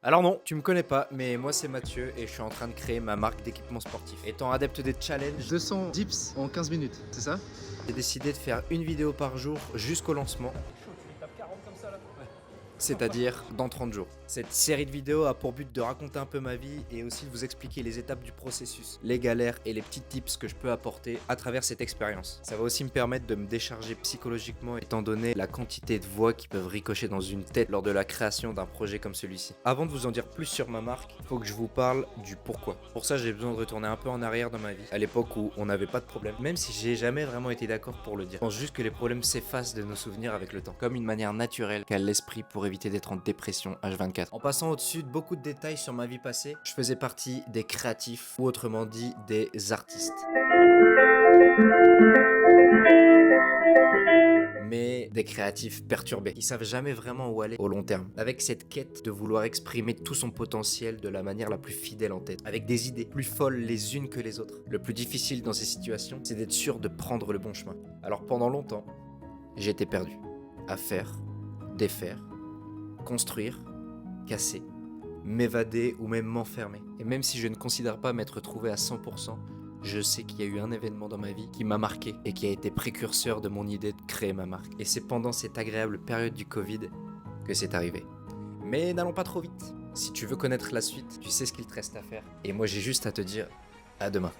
Alors non, tu me connais pas, mais moi c'est Mathieu et je suis en train de créer ma marque d'équipement sportif. Étant adepte des challenges, 200 dips en 15 minutes, c'est ça? j'ai décidé de faire une vidéo par jour jusqu'au lancement, c'est-à-dire dans 30 jours. Cette série de vidéos a pour but de raconter un peu ma vie et aussi de vous expliquer les étapes du processus, les galères et les petits tips que je peux apporter à travers cette expérience. Ça va aussi me permettre de me décharger psychologiquement étant donné la quantité de voix qui peuvent ricocher dans une tête lors de la création d'un projet comme celui-ci. Avant de vous en dire plus sur ma marque, il faut que je vous parle du pourquoi. Pour ça, j'ai besoin de retourner un peu en arrière dans ma vie, à l'époque où on n'avait pas de problème, même si j'ai jamais vraiment été d'accord pour le dire. Je pense juste que les problèmes s'effacent de nos souvenirs avec le temps, comme une manière naturelle qu'a l'esprit pour éviter d'être en dépression H24. En passant au-dessus de beaucoup de détails sur ma vie passée, je faisais partie des créatifs, ou autrement dit des artistes. Mais des créatifs perturbés, qui savent jamais vraiment où aller au long terme, avec cette quête de vouloir exprimer tout son potentiel de la manière la plus fidèle en tête, avec des idées plus folles les unes que les autres. Le plus difficile dans ces situations, c'est d'être sûr de prendre le bon chemin. Alors pendant longtemps, j'étais perdu, à faire, défaire, construire, casser, m'évader ou même m'enfermer. Et même si je ne considère pas m'être trouvé à 100%, je sais qu'il y a eu un événement dans ma vie qui m'a marqué et qui a été précurseur de mon idée de créer ma marque. Et c'est pendant cette agréable période du Covid que c'est arrivé. Mais n'allons pas trop vite. Si tu veux connaître la suite, tu sais ce qu'il te reste à faire. Et moi j'ai juste à te dire à demain.